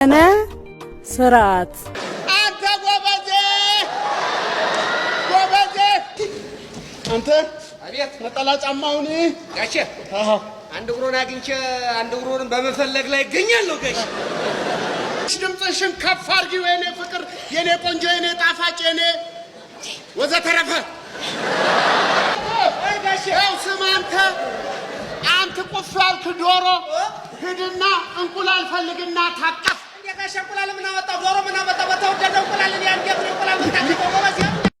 أنا ስርዓት አንተ ጎበዜ አንተ አቤት ነጠላ ጫማውን ጋሼ አሃ አንድ እግሩን አግኝቼ አንድ እግሩን በመፈለግ ላይ ይገኛለሁ ጋሼ ድምፅሽን ከፍ አድርጊው የኔ ፍቅር የኔ ቆንጆ የኔ ጣፋጭ የኔ ወዘተረፈ አይ ጋሼ ያው ስማ አንተ ቁፍ ያልክ ዶሮ ሂድና እንቁላል ፈልግና ታቀፍ ጋሼ እንቁላል ምን አመጣው ዶሮ ምን አመጣው በተወደደ እንቁላል ያን ገብር እንቁላል ምን ታቀፈው ጎበዝ